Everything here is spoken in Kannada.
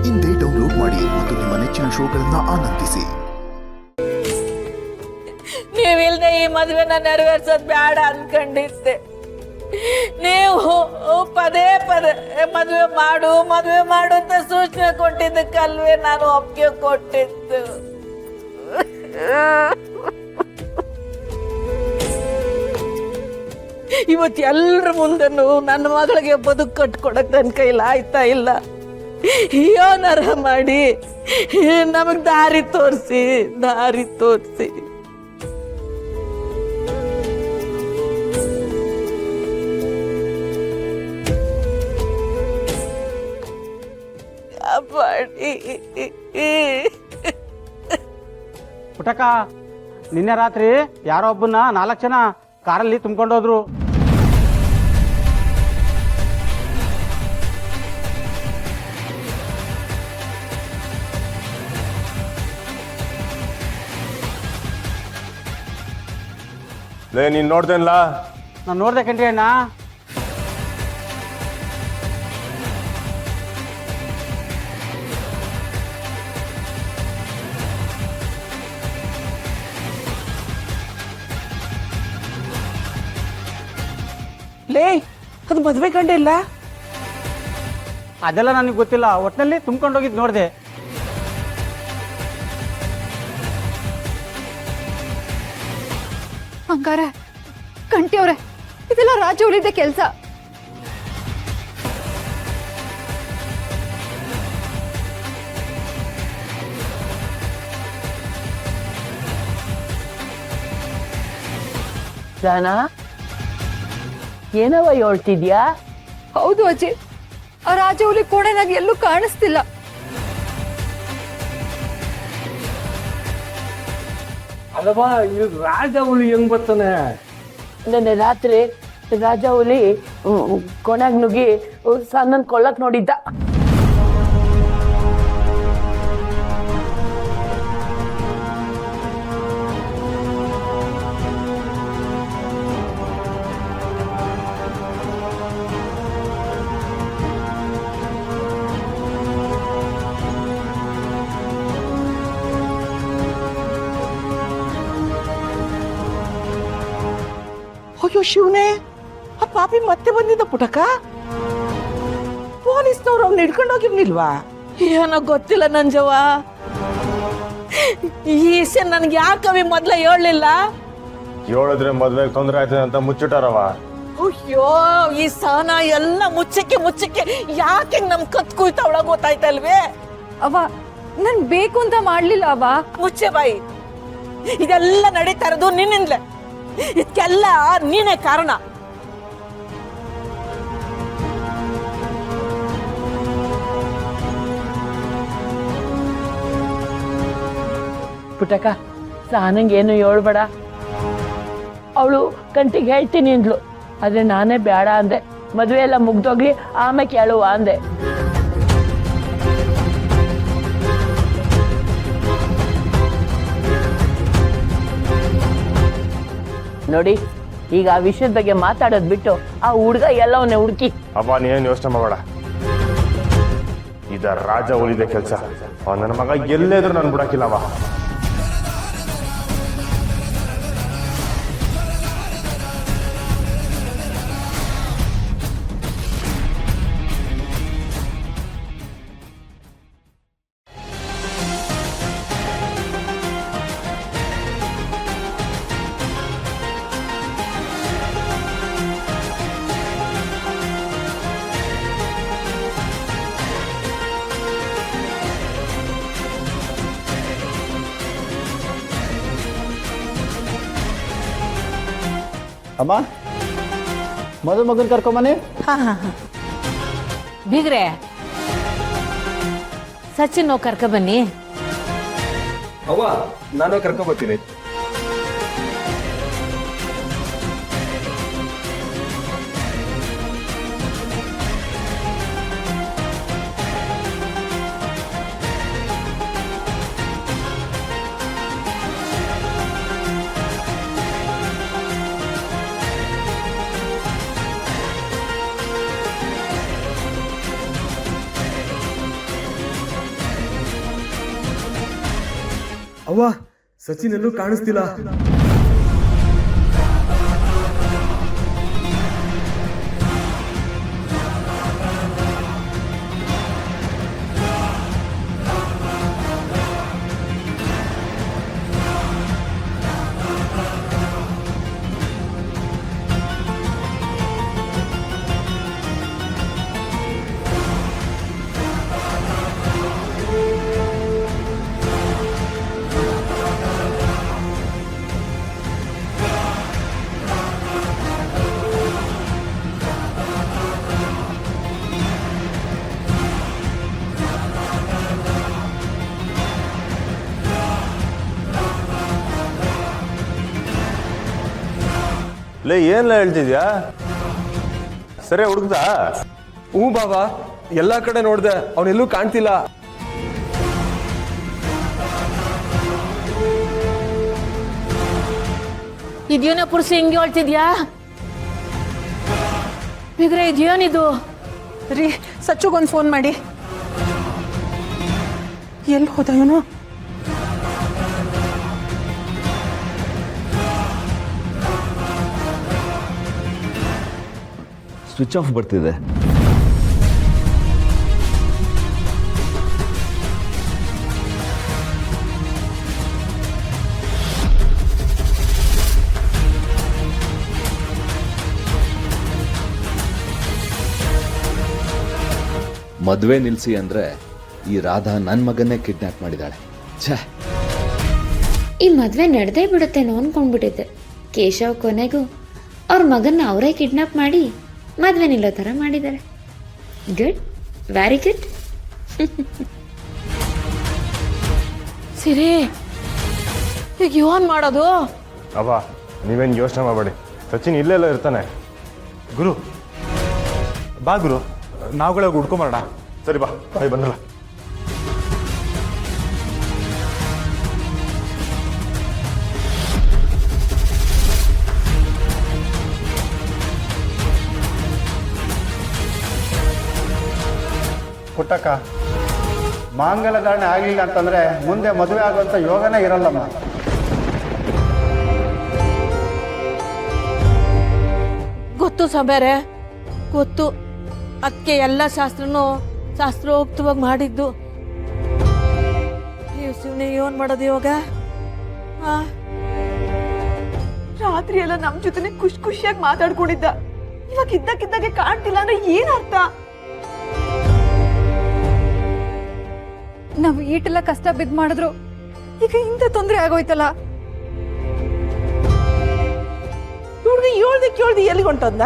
ಇಂದೇ ಡೌನ್ಲೋಡ್ ಮಾಡಿ ಮತ್ತು ನಿಮ್ಮ ನೆಚ್ಚಿನ ಶೋಗಳನ್ನ ಆನಂದಿಸಿ. ನೀವಿಲ್ದೆ ಈ ಮದುವೆನ ನೆರವೇರ್ಸೋದ್ ಬೇಡ ಅನ್ಕೊಂಡಿದ್ದೆ. ನೀವು ಪದೇ ಪದೇ ಮದುವೆ ಮಾಡು ಅಂತ ಸೂಚನೆ ಕೊಟ್ಟಿದ್ದಕ್ಕಲ್ವೇ ನಾನು ಒಪ್ಪಿಗೆ ಕೊಟ್ಟಿದ್ದು. ಇವತ್ತು ಎಲ್ಲರ ಮುಂದೆನೂ ನನ್ನ ಮಗಳಿಗೆ ಬದುಕು ಕಟ್ಕೊಡಕ್ ನನ್ನ ಕೈಲಿ ಆಯ್ತಾ ಇಲ್ಲ. ಯೋನರ ಮಾಡಿ ನಮಗ್ ದಾರಿ ತೋರಿಸಿ. ಪುಟಕ, ನಿನ್ನೆ ರಾತ್ರಿ ಯಾರೋ ಒಬ್ಬನ್ನ 4 ಜನ ಕಾರಲ್ಲಿ ತುಂಬ್ಕೊಂಡೋದ್ರು. ನೀನ್ ನೋಡ್ದೇನ್ಲ? ನಾನು ನೋಡ್ದೆ ಕಣ್ರಿ ಅಣ್ಣ. ಲೇ, ಅದು ಮದುವೆ ಕಂಡಿಲ್ಲ. ಅದೆಲ್ಲ ನನಗೆ ಗೊತ್ತಿಲ್ಲ, ಒಟ್ಟಿನಲ್ಲಿ ತುಂಬ್ಕೊಂಡೋಗಿದ್ದು ನೋಡಿದೆ. ಹಂಗಾರೆ ಕಂಟಿಯವ್ರೆ, ಇದೆಲ್ಲ ರಾಜವಳಿದ್ದ ಕೆಲಸ. ಜಾನ, ಏನವ ಹೇಳ್ತಿದ್ಯಾ? ಹೌದು ಅಜ್ಜಿ, ಆ ರಾಜವಳಿ ಕೋಣೆನಾಗ ಎಲ್ಲೂ ಕಾಣಿಸ್ತಿಲ್ಲ. ಅಲ್ವಾ, ಇದು ರಾಜವಳಿ ಹೆಂಗ್ ಬರ್ತಾನೆ? ನೆನ್ನೆ ರಾತ್ರಿ ರಾಜ ಹುಲಿ ಕೊನೆಗ್ ನುಗ್ಗಿ ಸಣ್ಣನ್ ಕೊಳ್ಳಕ್ ನೋಡಿದ್ದ. ಅಯ್ಯೋ ಶಿವನೇ, ಆ ಪಾಪಿ ಮತ್ತೆ ಬಂದಿದ್ದ ಪುಟಕ. ಪೊಲೀಸ್ನವ್ರು ಅವ್ನ ಹಿಡ್ಕೊಂಡು ಹೋಗಿರ್ನಿಲ್ವಾ? ಏನೋ ಗೊತ್ತಿಲ್ಲ ನಂಜವ್ವ. ಈ ವಿಷಯ ನನ್ಗೆ ಯಾಕವಿ ಮೊದ್ಲ ಹೇಳಲಿಲ್ಲ? ಹೇಳಿದ್ರೆ ಮದ್ವೆಗೆ ತೊಂದ್ರೆ ಆಯ್ತದೆ ಅಂತ ಮುಚ್ಚಿಟ್ಟಾರವ. ಅಯ್ಯೋ, ಈ ಸಹನ ಎಲ್ಲ ಮುಚ್ಚಕ್ಕೆ ಯಾಕೆ ನಮ್ ಕತ್ ಕುಯ್ತಾವಳ ಗೊತ್ತಾಯ್ತಲ್ವೇ? ಅವ ನನ್ ಬೇಕು ಅಂತ ಮಾಡ್ಲಿಲ್ಲ. ಅವ ಮುಚ್ಚೆ ಬಾಯಿ. ಇದೆಲ್ಲ ನಡೀತಾ ಇರೋದು ನಿನ್ನಿಂದಲೇ. ಇದಕ್ಕೆಲ್ಲ ನೀನೇ ಕಾರಣ. ಪುಟಕ, ಸಹನಂಗೆ ಏನು ಹೇಳ್ಬೇಡ. ಅವಳು ಕಂಟಿಗೆ ಹೇಳ್ತೀನಿ ಅಂದ್ಲು, ಆದ್ರೆ ನಾನೇ ಬೇಡ ಅಂದೆ. ಮದುವೆ ಎಲ್ಲ ಮುಗ್ದೋಗ್ಲಿ ಆಮೇಲೆ ಕೇಳುವ ಅಂದೆ. ನೋಡಿ, ಈಗ ಆ ವಿಷಯದ ಬಗ್ಗೆ ಮಾತಾಡೋದ್ ಬಿಟ್ಟು ಆ ಹುಡ್ಗ ಎಲ್ಲವನ್ನೇ ಹುಡುಕಿ. ಅಪ್ಪ, ನೀನೇನು ಯೋಚನೆ ಮಾಡಬೇಡ. ಇದ ರಾಜ ಉಳಿದ ಕೆಲಸ. ನನ್ನ ಮಗ ಎಲ್ಲೇದ್ರು ನಾನು ಬಿಡಕ್ಕಿಲ್ಲವ. ಅಮ್ಮ, ಮಗನ್ ಕರ್ಕೊಂಬನೆ. ಬೀಗ್ರೆ, ಸಚಿನ್ ಕರ್ಕ ಬನ್ನಿ. ಅವ್ವ, ನಾನು ಕರ್ಕೊಂಬರ್ತೀನಿ. ಅವ್ವ ಸಚಿನ್ ಎಲ್ಲೂ ಕಾಣಿಸ್ತಿಲ್ಲ. ಲೇ ಏನ್ಲ ಹೇಳ್ತಿದ್ಯಾ? ಸರಿ ಹುಡುಕ್ದ? ಹ್ಞೂ ಬಾಬಾ, ಎಲ್ಲಾ ಕಡೆ ನೋಡ್ದೆ, ಅವನೆಲ್ಲೂ ಕಾಣ್ತಿಲ್ಲ. ಇದೇನೋ ಪುರುಷ ಹಿಂಗೆ ಹೇಳ್ತಿದ್ಯಾ? ಬಿಗ್ರೆ ಇದೇನಿದು? ರೀ, ಸಚ್ಚುಗೊಂದು ಫೋನ್ ಮಾಡಿ. ಎಲ್ಲಿ ಹೋದ ಇವನು? ಸ್ವಿಚ್ ಆಫ್ ಬರ್ತಿದೆ. ಮದುವೆ ನಿಲ್ಲಿಸಿ ಅಂದ್ರೆ ಈ ರಾಧಾ ನನ್ನ ಮಗನ್ನೇ ಕಿಡ್ನಾಪ್ ಮಾಡಿದಾಳೆ. ಛೇ, ಈ ಮದುವೆ ನಡೆದೇ ಬಿಡುತ್ತೇನೋ ಅನ್ಕೊಂಡ್ಬಿಟ್ಟಿದ್ದೆ. ಕೇಶವ್ ಕೊನೆಗೂ ಅವ್ರ ಮಗನ್ನ ಅವರೇ ಕಿಡ್ನಾಪ್ ಮಾಡಿ ಮದುವೆ ನಿಲ್ಲೋ ಥರ ಮಾಡಿದ್ದಾರೆ. Good, very good. ಸಿರಿ, ಈಗ ಏನ್ ಮಾಡೋದು? ಅವ ನೀವೇನು ಯೋಚನೆ ಮಾಡಬೇಡಿ, ಸಚಿನ್ ಇಲ್ಲೆಲ್ಲ ಇರ್ತಾನೆ. ಗುರು ಬಾ ಗುರು, ನಾವುಗಳೇ ಹುಡ್ಕೊಂಬರೋಣ. ಸರಿ ಬಾ, ಬಾಯ್ ಬಂದ್ರಲ್ಲ. ಪುಟ್ಟಕ್ಕ, ಮಾಂಗಲ್ಯ ಧಾರಣೆ ಆಗಲಿಲ್ಲ ಅಂತಂದ್ರೆ ಮುಂದೆ ಮದುವೆ ಆಗುವಂಥ ಯೋಗನೇ ಇರಲ್ಲಮ್ಮ. ಗೊತ್ತು ಸಬೇರೆ, ಗೊತ್ತು. ಅದಕ್ಕೆ ಎಲ್ಲ ಶಾಸ್ತ್ರೋಕ್ತವಾಗಿ ಮಾಡಿದ್ದು. ನೀವು ಸುಮ್ಮನೆ ಏನ್ ಮಾಡೋದು ಇವಾಗ? ರಾತ್ರಿ ಎಲ್ಲ ನಮ್ ಜೊತೆ ಖುಷಿಯಾಗಿ ಮಾತಾಡ್ಕೊಂಡಿದ್ದ. ಇವಾಗ ಇದ್ದಕ್ಕಿದ್ದಾಗೆ ಕಾಣ್ತಿಲ್ಲ ಅಂದ್ರೆ ಏನ್ ಅರ್ಥ? ನಾವು ಈಟೆಲ್ಲ ಕಷ್ಟ ಬಿದ್ದು ಮಾಡಿದ್ರು ಈಗ ಇಂಥ ತೊಂದರೆ ಆಗೋಯ್ತಲ್ಲ. ಹುಡುಗ ಹೇಳ್ದೆ ಕೇಳ್ದೆ ಎಲ್ಲಿಗೆ ಹೊಂಟಂದ?